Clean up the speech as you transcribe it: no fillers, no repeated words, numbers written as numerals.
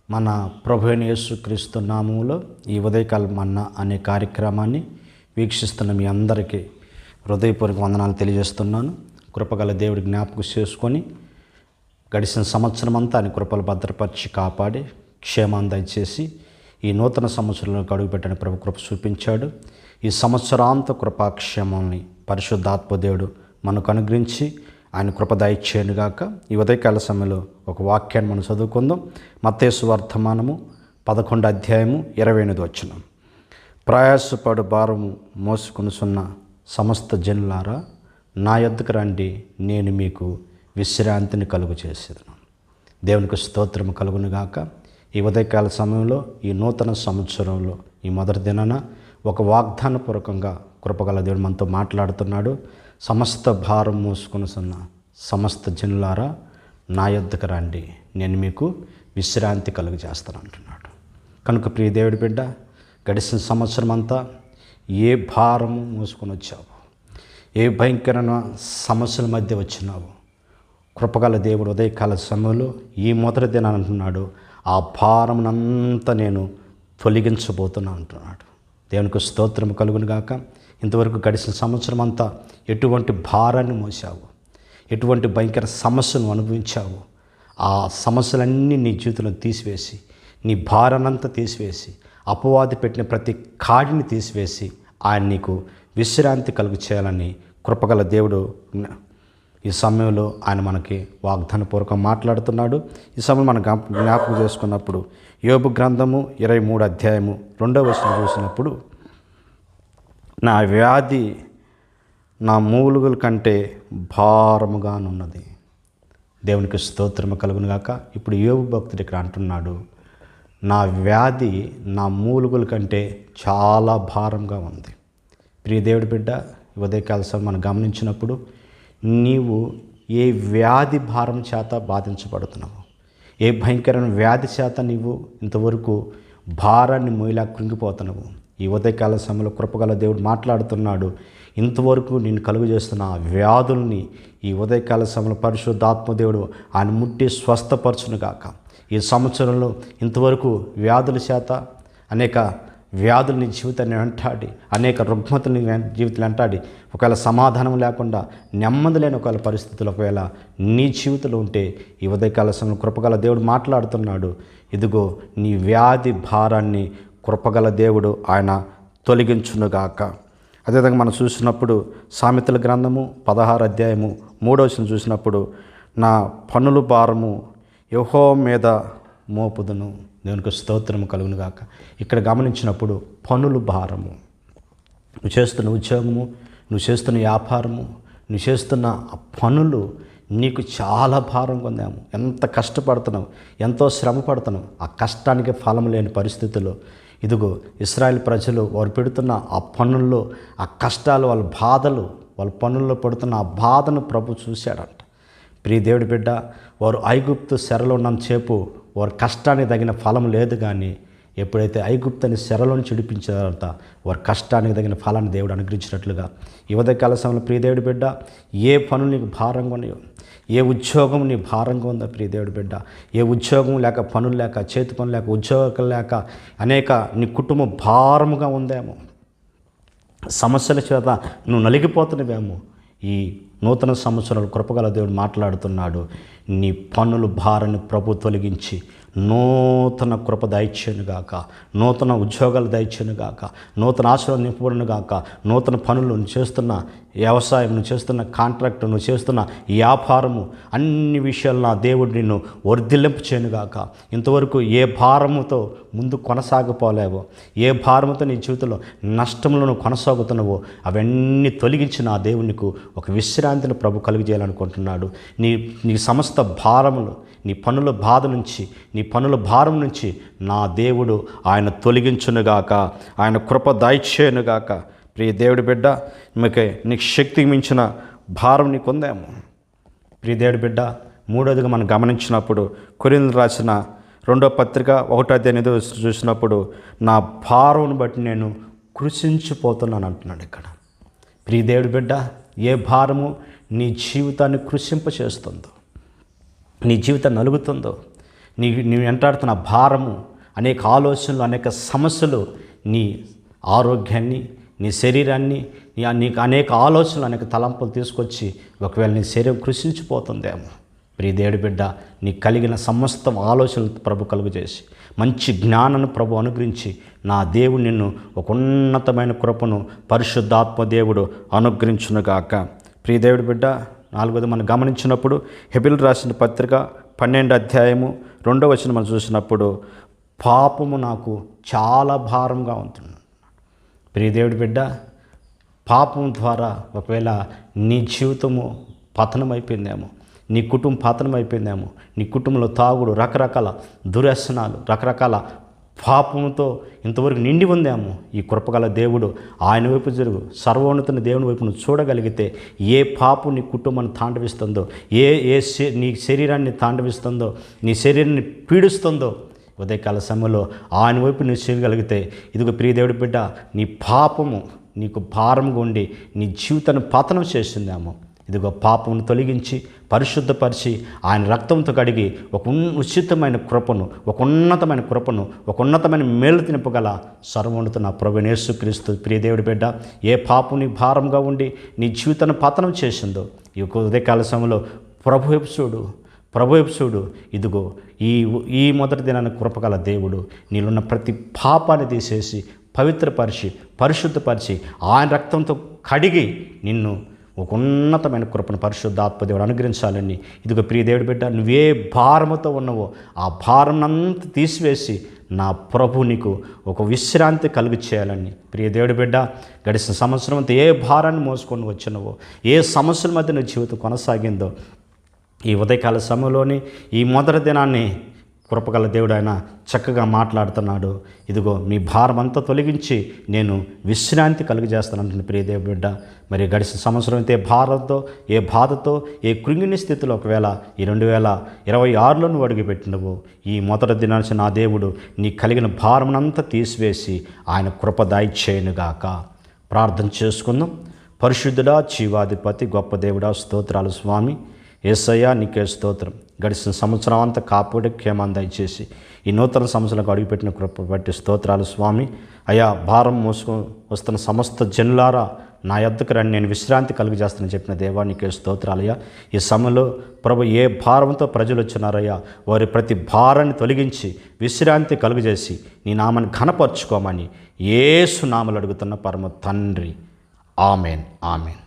మన ప్రభు అయిన యేసుక్రీస్తు నామములో ఈ ఉదయకాలం మన్నా అనే కార్యక్రమాన్ని వీక్షిస్తున్న మీ అందరికీ హృదయపూర్వక వందనాలు తెలియజేస్తున్నాను. కృపగల దేవుడి జ్ఞాపకం చేసుకొని గడిచిన సంవత్సరం అంతా ఆయన కృపలు భద్రపరిచి కాపాడి క్షేమాన్ని దయచేసి ఈ నూతన సంవత్సరంలో అడుగుపెట్టిన ప్రభు కృప చూపించాడు. ఈ సంవత్సరాంత కృపాక్షేమాన్ని పరిశుద్ధాత్మ దేవుడు మనకు అనుగ్రహించి ఆయన కృప దయచేయునుగాక. ఈ ఉదయకాల సమయంలో ఒక వాక్యాన్ని మనం చదువుకుందాం. మత్తయి సువార్తమానము 11వ అధ్యాయము 28వ వచనం. ప్రయాసపడు భారము మోసుకొనుచున్న సమస్త జనులారా నా యొద్దకు రండి, నేను మీకు విశ్రాంతిని కలుగు చేసేదను. దేవునికి స్తోత్రము కలుగునుగాక. ఈ ఉదయకాల సమయంలో ఈ నూతన సంవత్సరంలో ఈ మొదటి దినాన ఒక వాగ్దానపూర్వకంగా కృపగల దేవుడు మనతో మాట్లాడుతున్నాడు. సమస్త భారం మోసుకొనుచున్న సమస్త జనులారా నా యొద్దకు రండి, నేను మీకు విశ్రాంతి కలుగు చేస్తాను అంటున్నాడు. కనుక ప్రియ దేవుడి బిడ్డ, గడిచిన సంవత్సరం అంతా ఏ భారము మోసుకొని వచ్చావు, ఏ భయంకరమైన సమస్యల మధ్య వచ్చినావు, కృపగల దేవుడు ఉదయకాల సమయంలో ఈ మొదటి దినాన్ని అంటున్నాడు, ఆ భారమునంతా నేను తొలగించబోతున్నా అంటున్నాడు. దేవునికి స్తోత్రం కలుగును గాక. ఇంతవరకు గడిచిన సంవత్సరం అంతా ఎటువంటి భారాన్ని మోసావు, ఎటువంటి భయంకర సమస్యను అనుభవించావు, ఆ సమస్యలన్నీ నీ జీవితంలో తీసివేసి, నీ భారాన్నంతా తీసివేసి, అపవాది పెట్టిన ప్రతి కాడిని తీసివేసి ఆయన నీకు విశ్రాంతి కలుగు చేయాలని కృపగల దేవుడు ఈ సమయంలో ఆయన మనకి వాగ్దానపూర్వకంగా మాట్లాడుతున్నాడు. ఈ సమయం మనం జ్ఞాపకం చేసుకున్నప్పుడు యోబు గ్రంథము 23వ అధ్యాయము 2వ వచనం చూసినప్పుడు, నా వ్యాధి నా మూలుగుల కంటే భారముగానున్నది. దేవునికి స్తోత్రము కలుగును గాక. ఇప్పుడు యోబు భక్తుడు ఇక్కడ అంటున్నాడు, నా వ్యాధి నా మూలుగుల కంటే చాలా భారంగా ఉంది. ప్రియ దేవుడి బిడ్డ, ఉదయకాల సమయం మనం గమనించినప్పుడు నీవు ఏ వ్యాధి భారం చేత బాధించబడుతున్నావు, ఏ భయంకరమైన వ్యాధి చేత నీవు ఇంతవరకు భారాన్ని మోయలా కృంగిపోతున్నావు, ఈ ఉదయకాల సమయంలో కృపగల దేవుడు మాట్లాడుతున్నాడు. ఇంతవరకు నేను కలుగు చేస్తున్న ఆ వ్యాధుల్ని ఈ ఉదయకాల సమయంలో పరిశుద్ధాత్మ దేవుడు ఆయన ముట్టి స్వస్థపరచును గాక. ఈ సంవత్సరంలో ఇంతవరకు వ్యాధుల చేత అనేక వ్యాధులు నీ జీవితాన్ని వెంటాడి, అనేక రుగ్మతలు జీవితాలు వెంటాడి, ఒకవేళ సమాధానం లేకుండా నెమ్మది లేని ఒకవేళ పరిస్థితులు ఒకవేళ నీ జీవితంలో ఉంటే ఈ ఉదయకాల సమయంలో కృపగల దేవుడు మాట్లాడుతున్నాడు. ఇదిగో నీ వ్యాధి భారాన్ని కృపగల దేవుడు ఆయన తొలగించునుగాక. అదేవిధంగా మనం చూసినప్పుడు సామెతల గ్రంథము 16వ అధ్యాయము 3వ వచనం చూసినప్పుడు, నా పన్నుల భారము యెహోవా మీద మోపుదును. దేవునికి స్తోత్రము కలుగును గాక. ఇక్కడ గమనించినప్పుడు పన్నుల భారము, నువ్వు చేస్తున్న ఉద్యోగము, నువ్వు చేస్తున్న వ్యాపారము, నువ్వు చేస్తున్న ఆ పనులు నీకు చాలా భారంగా ఉందేమో. ఎంత కష్టపడుతున్నావు, ఎంతో శ్రమ పడుతున్నావు, ఆ కష్టానికి ఫలం లేని పరిస్థితుల్లో ఇదిగో ఇశ్రాయేల్ ప్రజలు వారు పెడుతున్న ఆ పనుల్లో ఆ కష్టాలు, వాళ్ళ బాధలు, వాళ్ళ పనుల్లో పడుతున్న ఆ బాధను ప్రభు చూశాడంట. ప్రియ దేవుడి బిడ్డ, వారు ఐగుప్తు చెరలో ఉన్నంతసేపు వారి కష్టానికి తగిన ఫలం లేదు, కానీ ఎప్పుడైతే ఐగుప్తుని చెరలోని చిడిపించిన తర్వాత వారి కష్టానికి తగిన ఫలాన్ని దేవుడు అనుగ్రహించినట్లుగా ఈ ఉదయకాల సమయంలో ప్రియ దేవుడి బిడ్డ, ఏ పనులు నీకు భారంగా ఉన్నాయో, ఏ ఉద్యోగం నీ భారంగా ఉందా ప్రియ దేవుడి బిడ్డ, ఏ ఉద్యోగం లేక, పనులు లేక, చేతి పనులు లేక, ఉద్యోగాలు లేక అనేక నీ కుటుంబం భారముగా ఉందేమో, సమస్యల చేత నువ్వు నలిగిపోతున్నవేమో, ఈ నూతన సంవత్సరాలు కృపగల దేవుడు మాట్లాడుతున్నాడు. నీ పన్నుల భారాన్ని ప్రభు తొలగించి నూతన కృప దయచేయునుగాక, నూతన ఉద్యోగాలు దయచేయునుగాక, నూతన ఆశలు నింపబడునుగాక, నూతన పనులు నువ్వు చేస్తున్న వ్యవసాయం, నువ్వు చేస్తున్న కాంట్రాక్ట్, నువ్వు చేస్తున్న వ్యాపారము, అన్ని విషయాలు నా దేవుడు నిన్ను వర్ధిల్లింపు చేయనుగాక. ఇంతవరకు ఏ భారముతో ముందు కొనసాగిపోలేవో, ఏ భారముతో నీ జీవితంలో నష్టంలో నువ్వు కొనసాగుతున్నావో అవన్నీ తొలగించి నా దేవునికి ఒక విశ్రాంతిని ప్రభు కలుగజేయాలనుకుంటున్నాడు. నీ సమస్త భారములు, నీ పనుల బాధ నుంచి, నీ పనుల భారం నుంచి నా దేవుడు ఆయన తొలగించునుగాక, ఆయన కృప దయచేయునుగాక. ప్రియ దేవుడి బిడ్డ, నీకు శక్తికి మించిన భారం నీకు ఉందేమో. ప్రియ దేవుడి బిడ్డ, మూడోదిగా మనం గమనించినప్పుడు కొరింథీయులకు రాసిన 2వ పత్రిక 1వ అధ్యాయం చూసినప్పుడు, నా భారం బట్టి నేను కృషించిపోతున్నాను అంటున్నాడు ఇక్కడ. ప్రియ దేవుడి బిడ్డ, ఏ భారము నీ జీవితాన్ని కృషింపచేస్తుందో, నీ జీవితాన్ని నలుగుతుందో, నీ వెంటాడుతున్న భారము, అనేక ఆలోచనలు, అనేక సమస్యలు నీ ఆరోగ్యాన్ని, నీ శరీరాన్ని, నీకు అనేక ఆలోచనలు, అనేక తలంపులు తీసుకొచ్చి ఒకవేళ నీ శరీరం కృషించిపోతుందేమో. ప్రియ దేవుడి బిడ్డ, నీకు కలిగిన సమస్త ఆలోచనలు ప్రభు కలుగజేసి మంచి జ్ఞానాన్ని ప్రభు అనుగ్రహించి నా దేవుడు నిన్ను ఒక ఉన్నతమైన కృపను పరిశుద్ధాత్మ దేవుడు అనుగ్రహించునుగాక. ప్రియ దేవుడి బిడ్డ, 4వది మనం గమనించినప్పుడు హెబెలు రాసిన పత్రిక 12వ అధ్యాయము 2వ వచనం మనం చూసినప్పుడు పాపము నాకు చాలా భారంగా ఉంటుంది. ప్రియ దేవుడి బిడ్డ, పాపం ద్వారా ఒకవేళ నీ జీవితము పతనం అయిపోయిందేమో, నీ కుటుంబం పతనం అయిపోయిందేమో, నీ కుటుంబంలో తాగుడు, రకరకాల దుర్వ్యసనాలు, రకరకాల పాపంతో ఇంతవరకు నిండి ఉందేమో. ఈ కృపగల దేవుడు ఆయన వైపు జరుగు, సర్వోన్నతుని దేవుని వైపు నువ్వు చూడగలిగితే ఏ పాపం నీ కుటుంబాన్ని తాండవిస్తుందో, నీ శరీరాన్ని తాండవిస్తుందో, నీ శరీరాన్ని పీడిస్తుందో, ఉదయకాల సమయంలో ఆయన వైపు నువ్వు చేయగలిగితే, ఇదిగో ప్రియ దేవుడి బిడ్డ, నీ పాపము నీకు భారంగా ఉండి నీ జీవితాన్ని పతనం చేస్తుందేమో, ఇదిగో పాపమును తొలగించి పరిశుద్ధపరిచి ఆయన రక్తంతో కడిగి ఒక ఉచితమైన కృపను, ఒక ఉన్నతమైన కృపను, ఒక ఉన్నతమైన మేలు తినిపగల సర్వోన్నత నా ప్రభువైన యేసుక్రీస్తు. ప్రియ దేవుడి బిడ్డ, ఏ పాపం నీ భారంగా ఉండి నీ జీవితాన్ని పతనం చేసిందో, ఈ ఉదయకాల సమయంలో ప్రభు వైపు చూడు. ఇదిగో ఈ మొదటి దినాన్ని కృపగల దేవుడు నీళ్ళున్న ప్రతి పాపాన్ని తీసేసి పవిత్రపరిచి పరిశుద్ధపరిచి ఆయన రక్తంతో కడిగి నిన్ను ఒక ఉన్నతమైన కృపను పరిశుద్ధాత్మదేవుడు అనుగ్రహించాలని. ఇదిగో ప్రియ దేవుడి బిడ్డ, నువ్వే భారముతో ఉన్నావో ఆ భారమంతా తీసివేసి నా ప్రభు నీకు ఒక విశ్రాంతి కలుగు చేయాలని. ప్రియ దేవుడి బిడ్డ, గడిచిన సంవత్సరం అంతా ఏ భారాన్ని మోసుకొని వచ్చినవో, ఏ సమస్యల మధ్య నీ జీవితం కొనసాగిందో, ఈ ఉదయకాల సమయంలోని ఈ మొదటి దినాన్ని కృపగల దేవుడు ఆయన చక్కగా మాట్లాడుతున్నాడు. ఇదిగో మీ భారం అంతా తొలగించి నేను విశ్రాంతి కలుగజేస్తానంటున్న ప్రియ దేవుడి బిడ్డ. మరి గడిచిన సంవత్సరం అయితే ఏ బాధతో ఏ కృంగిని స్థితిలో ఒకవేళ ఈ 2026లో నువ్వు అడుగుపెట్టినవు, ఈ మొదటి దినానికి నా దేవుడు నీ కలిగిన భారమునంతా తీసివేసి ఆయన కృప దయచేయునుగాక. ప్రార్థన చేసుకుందాం. పరిశుద్ధుడా, జీవాధిపతి, గొప్ప దేవుడా, స్తోత్రాలు స్వామి. యేసయ్యా నీకే స్తోత్రం. గడిచిన సంవత్సరం అంతా కాపాడి క్షేమాన్ని దయచేసి ఈ నూతన సంవత్సరాలకు అడుగుపెట్టిన కృప బట్టి స్తోత్రాలు స్వామి. అయా, భారం మోసుకొని వస్తున్న సమస్త జనులారా నా యొద్దకు రండి, నేను విశ్రాంతి కలుగజేస్తానని చెప్పిన దేవా నీకే స్తోత్రాలయ్యా. ఈ సమయంలో ప్రభు ఏ భారంతో ప్రజలు వచ్చినారయ్యా, వారి ప్రతి భారాన్ని తొలగించి విశ్రాంతి కలుగజేసి నీ నామాన్ని ఘనపరచుకోమని యేసు నామములో అడుగుతున్న పరమ తండ్రి. Amen, amen.